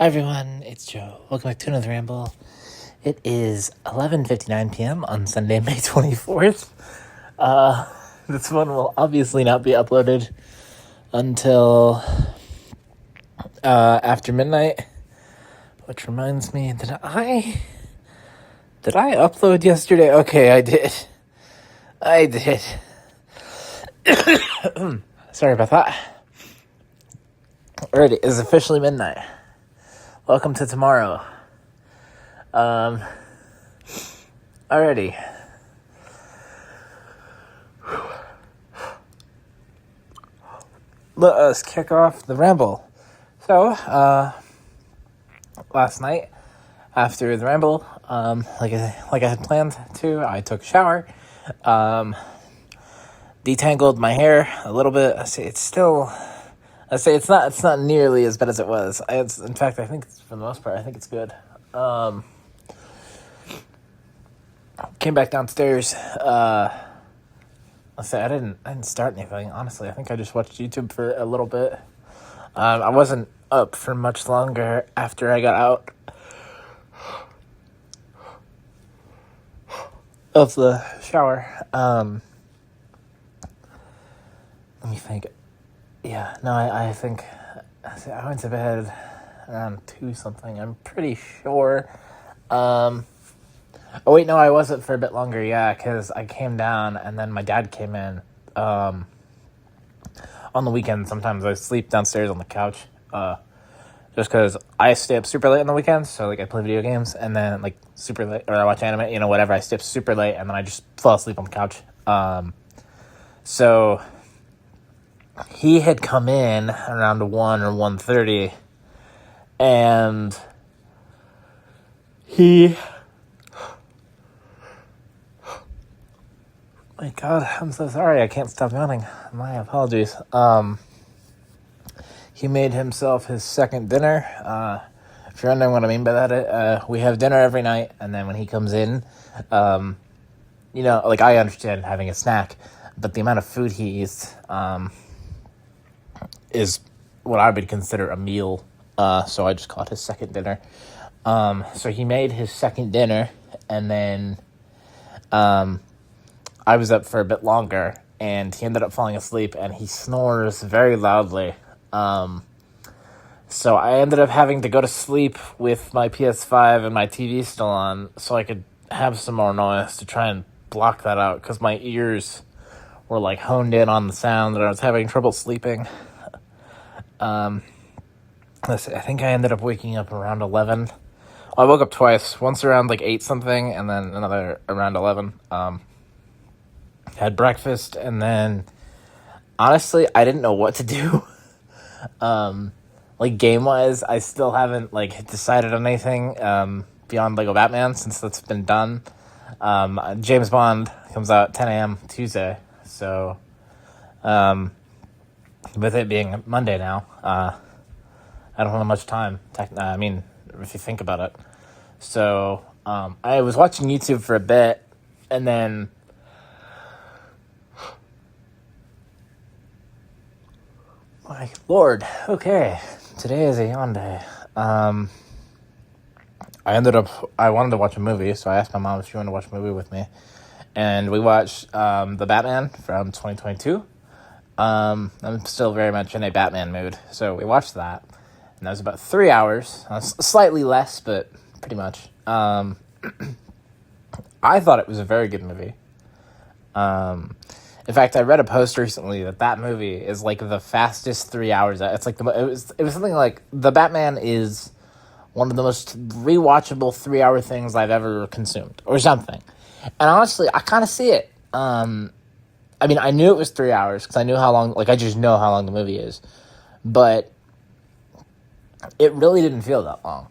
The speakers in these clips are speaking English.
Hi everyone, it's Joe. Welcome back to another ramble. It is 11:59 p.m. on Sunday, May 24th. This one will obviously not be uploaded until after midnight. Which reminds me, did I upload yesterday? Okay, I did. Sorry about that. Alright, it is officially midnight. Welcome to tomorrow. Alrighty. Let us kick off the ramble. So, last night, after the ramble, like I had planned to, I took a shower, detangled my hair a little bit. It's not nearly as bad as it was. In fact, I think for the most part, I think it's good. Came back downstairs. I didn't start anything. Honestly, I think I just watched YouTube for a little bit. I wasn't up for much longer after I got out of the shower. Let me think. Yeah, no, I think I went to bed around 2 something. I'm pretty sure. Oh wait, no, I wasn't for a bit longer. Yeah, because I came down and then my dad came in. On the weekend, sometimes I sleep downstairs on the couch. Just because I stay up super late on the weekends, so like I play video games and then like super late, or I watch anime, whatever. I stay up super late and then I just fall asleep on the couch. So he had come in around 1 or 1:30, and my God, I'm so sorry. I can't stop yawning. My apologies. He made himself his second dinner. If you're wondering what I mean by that, we have dinner every night, and then when he comes in, I understand having a snack, but the amount of food he eats, is what I would consider a meal. So I just call it his second dinner. So he made his second dinner, and then, I was up for a bit longer, and he ended up falling asleep, and he snores very loudly. So I ended up having to go to sleep with my PS5 and my TV still on, so I could have some more noise to try and block that out, because my ears were like honed in on the sound, and I was having trouble sleeping. Let's see, I think I ended up waking up around 11. I woke up twice, once around like 8 something, and then another around 11. Had breakfast, and then honestly, I didn't know what to do. Game-wise, I still haven't, decided on anything, beyond Lego Batman, since that's been done. James Bond comes out at 10 a.m. Tuesday, so, with it being Monday now, I don't have much time, if you think about it. So, I was watching YouTube for a bit, and then my Lord, okay, today is a yawn day. I wanted to watch a movie, so I asked my mom if she wanted to watch a movie with me, and we watched, The Batman from 2022. I'm still very much in a Batman mood, so we watched that, and that was about 3 hours, slightly less, but pretty much. I thought it was a very good movie. In fact, I read a post recently that movie is like the fastest 3 hours. It's like it was something like The Batman is one of the most rewatchable 3 hour things I've ever consumed, or something. And honestly, I kind of see it. I knew it was 3 hours because I knew how long. I just know how long the movie is, but it really didn't feel that long.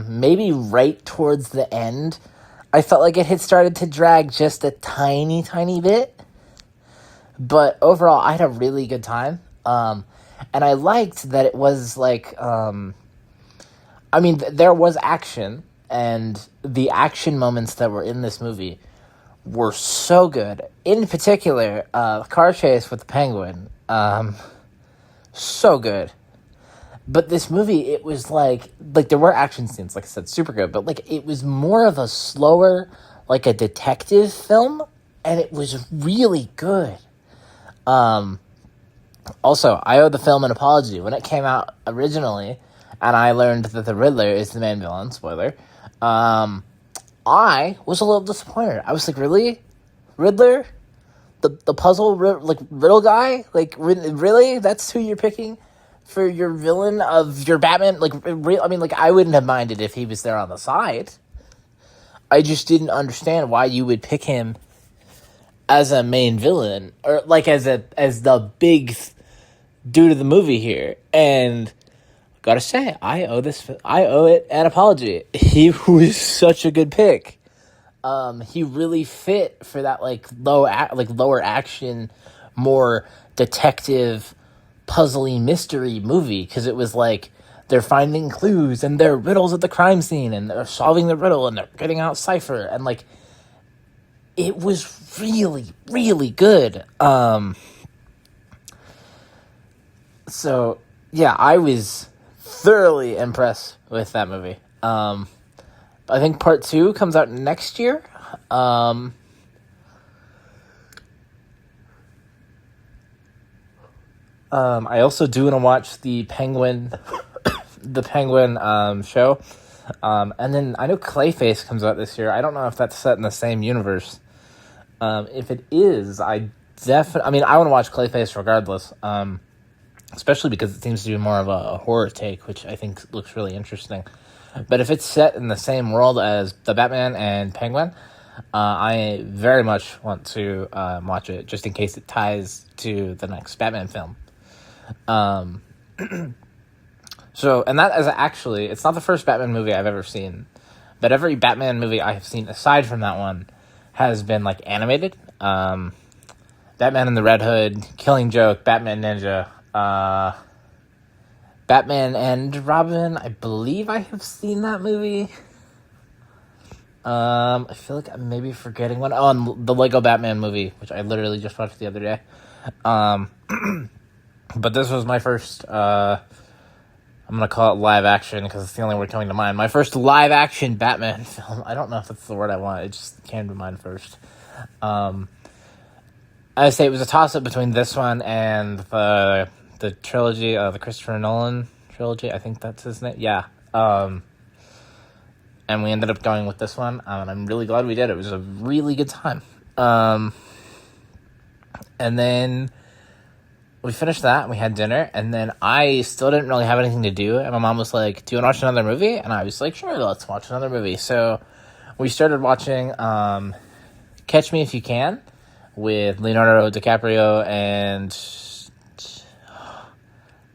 Maybe right towards the end, I felt like it had started to drag just a tiny, tiny bit. But overall, I had a really good time. And I liked that it was there was action, and the action moments that were in this movie were so good. In particular, car chase with the Penguin. So good. But this movie, it was like there were action scenes, like I said, super good, but like it was more of a slower, like a detective film, and it was really good. Also, I owe the film an apology. When it came out originally, and I learned that the Riddler is the main villain, spoiler, I was a little disappointed. I was like, really? Riddler? The puzzle, riddle guy? Like, really? That's who you're picking for your villain of your Batman? Like, I mean, like, I wouldn't have minded if he was there on the side. I just didn't understand why you would pick him as a main villain, or like as the big dude of the movie here. And gotta say, I owe it an apology. He was such a good pick. He really fit for that lower action, more detective, puzzly mystery movie, because it was like they're finding clues and they're riddles at the crime scene and they're solving the riddle and they're getting out Cypher, and like it was really, really good. So yeah, I was thoroughly impressed with that movie. I think part 2 comes out next year. I also do want to watch the Penguin, show. And then I know Clayface comes out this year. I don't know if that's set in the same universe. If it is, I want to watch Clayface regardless. Especially because it seems to be more of a horror take, which I think looks really interesting. But if it's set in the same world as the Batman and Penguin, I very much want to watch it, just in case it ties to the next Batman film. So, and that is actually, it's not the first Batman movie I've ever seen, but every Batman movie I have seen, aside from that one, has been, like, animated. Batman and the Red Hood, Killing Joke, Batman Ninja, Batman and Robin, I believe I have seen that movie. I feel like I'm maybe forgetting one. Oh, and the Lego Batman movie, which I literally just watched the other day. But this was my first, I'm going to call it live action because it's the only word coming to mind. My first live action Batman film. I don't know if that's the word I want. It just came to mind first. I say it was a toss-up between this one and the trilogy, the Christopher Nolan trilogy. I think that's his name. Yeah. And we ended up going with this one. And I'm really glad we did. It was a really good time. And then we finished that, and we had dinner, and then I still didn't really have anything to do, and my mom was like, do you want to watch another movie? And I was like, sure, let's watch another movie. So we started watching Catch Me If You Can with Leonardo DiCaprio and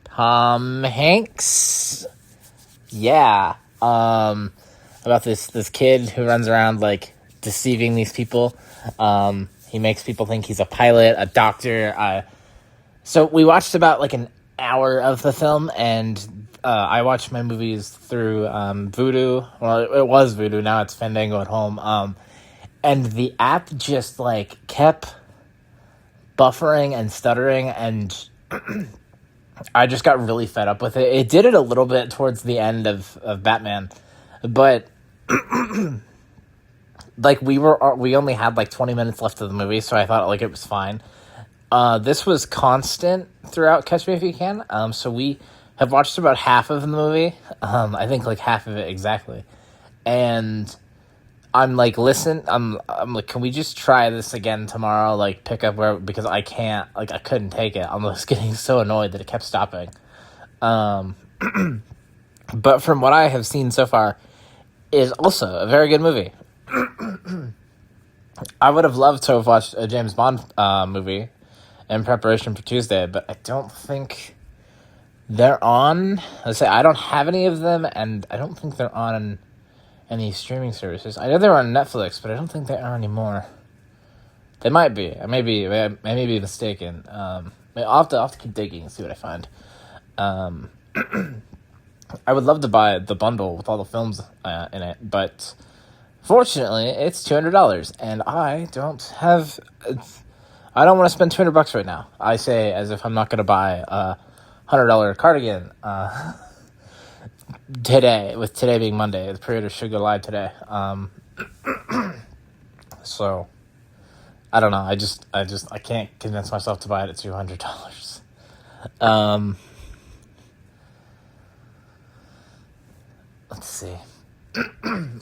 Tom Hanks. Yeah. About this kid who runs around, like, deceiving these people. He makes people think he's a pilot, a doctor. So we watched about, like, an hour of the film, and I watched my movies through Vudu. Well, it was Vudu. Now it's Fandango at home. And the app just, like, kept buffering and stuttering, and I just got really fed up with it. It did it a little bit towards the end of Batman, but like we only had like 20 minutes left of the movie, so I thought like it was fine. This was constant throughout Catch Me If You Can. So we have watched about half of the movie. I think like half of it exactly, and I'm like, listen, I'm like, can we just try this again tomorrow? Like, pick up where, because I can't, like, I couldn't take it. I'm just getting so annoyed that it kept stopping. But from what I have seen so far, it is also a very good movie. I would have loved to have watched a James Bond movie in preparation for Tuesday, but I don't think they're on. Let's say I don't have any of them, and I don't think they're on any streaming services. I know they're on Netflix, but I don't think they are anymore. They might be. I may be mistaken. I'll have to keep digging and see what I find. I would love to buy the bundle with all the films in it, but fortunately, it's $200, and I don't want to spend $200 right now. I say as if I'm not going to buy $100 cardigan today, with today being Monday. The pre-order should go live today. So I don't know. I can't convince myself to buy it at $200. Let's see.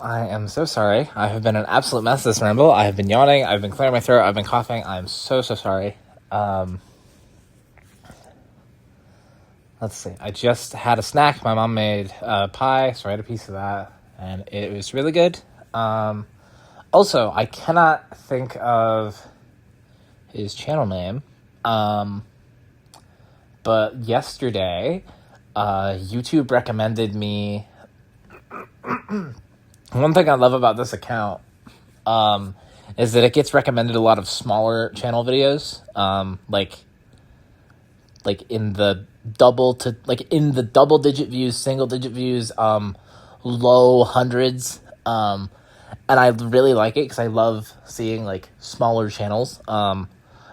I am so sorry. I have been an absolute mess this ramble. I have been yawning. I've been clearing my throat. I've been coughing. I am so sorry. Let's see. I just had a snack. My mom made pie, so I had a piece of that, and it was really good. Also, I cannot think of his channel name, but yesterday, YouTube recommended me. One thing I love about this account is that it gets recommended a lot of smaller channel videos, like in the double digit views, single digit views, low hundreds, and I really like it because I love seeing like smaller channels,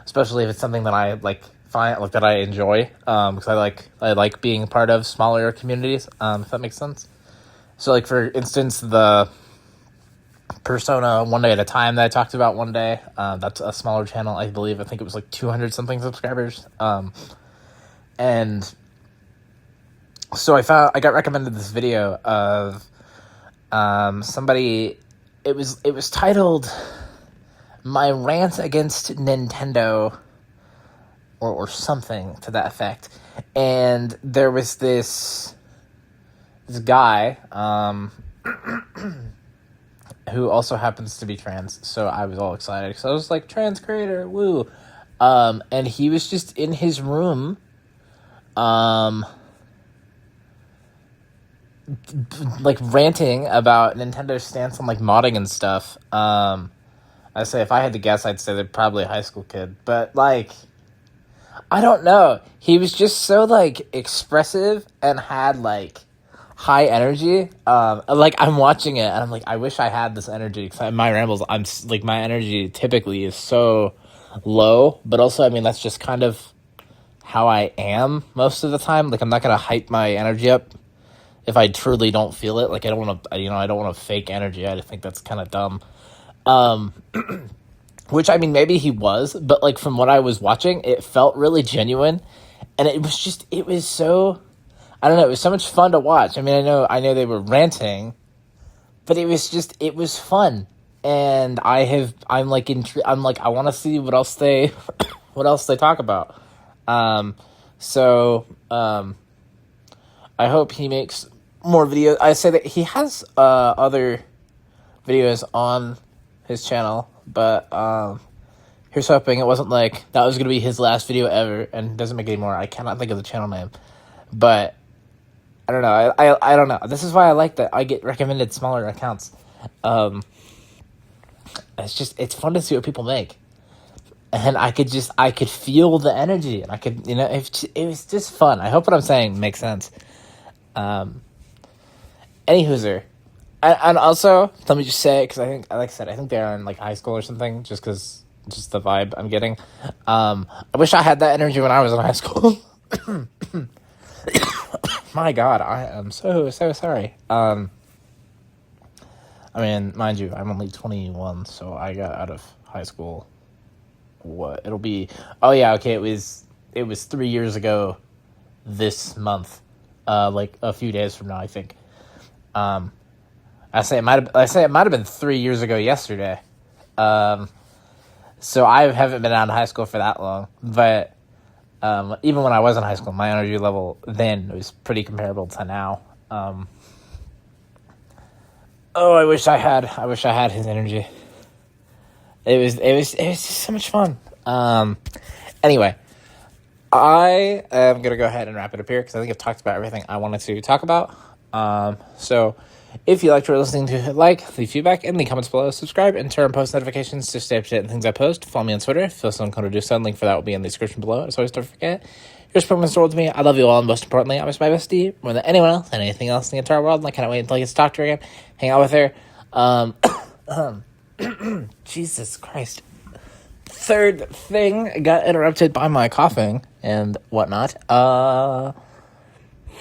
especially if it's something that I that I enjoy, because I like being part of smaller communities, if that makes sense. So, like, for instance, the Persona One Day at a Time that I talked about one day, that's a smaller channel, I believe. I think it was like 200-something subscribers. And so I got recommended this video of somebody. It was titled "My Rant Against Nintendo," or something to that effect. And there was this guy who also happens to be trans, so I was all excited. So I was like, trans creator, woo. And he was just in his room, like ranting about Nintendo's stance on like modding and stuff. I say, if I had to guess, I'd say they're probably a high school kid, but like, I don't know. He was just so like expressive and had like high energy. Like, I'm watching it and I'm like, I wish I had this energy, because my rambles, I'm like, my energy typically is so low, but also, I mean, that's just kind of how I am most of the time. Like, I'm not gonna hype my energy up if I truly don't feel it. Like, I don't want to, I don't want to fake energy. I think that's kind of dumb. Which, I mean, maybe he was, but like, from what I was watching, it felt really genuine, and it was so, I don't know, it was so much fun to watch. I mean, I know they were ranting, but it was fun. And I'm like, I want to see what else they talk about. So, I hope he makes more videos. I say that he has, other videos on his channel, but, here's hoping it wasn't like, that was going to be his last video ever, and doesn't make any more. I cannot think of the channel name, but I don't know. I don't know. This is why I like that I get recommended smaller accounts. It's fun to see what people make. And I could feel the energy, and I could, it was just fun. I hope what I'm saying makes sense. Any hooser. And also, let me just say, because I think, like I said, I think they're in like high school or something, just the vibe I'm getting. I wish I had that energy when I was in high school. My God, I am so sorry. I mean, mind you, I'm only 21, so I got out of high school. What it'll be? Oh yeah, okay. It was 3 years ago this month, like a few days from now, I think. I say it might have been 3 years ago yesterday. So I haven't been out of high school for that long, but even when I was in high school, my energy level then was pretty comparable to now. I wish I had his energy. It was just so much fun. Anyway, I am gonna go ahead and wrap it up here, because I think I've talked about everything I wanted to talk about. So if you liked what you're listening to, leave feedback in the comments below, subscribe, and turn on post notifications to stay up to date on things I post. Follow me on Twitter if you feel so inclined to do so. Link for that will be in the description below. As always, don't forget, your support means the world to me. I love you all, and most importantly, I miss my bestie more than anyone else and anything else in the entire world, and I cannot wait until I get to talk to her again, hang out with her. Jesus Christ. Third thing, got interrupted by my coughing and whatnot.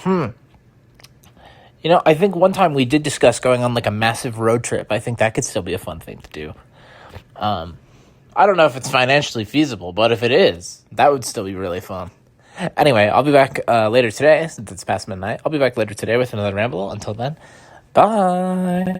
You know, I think one time we did discuss going on like a massive road trip. I think that could still be a fun thing to do. I don't know if it's financially feasible, but if it is, that would still be really fun. Anyway, I'll be back later today, since it's past midnight. I'll be back later today with another ramble. Until then, bye.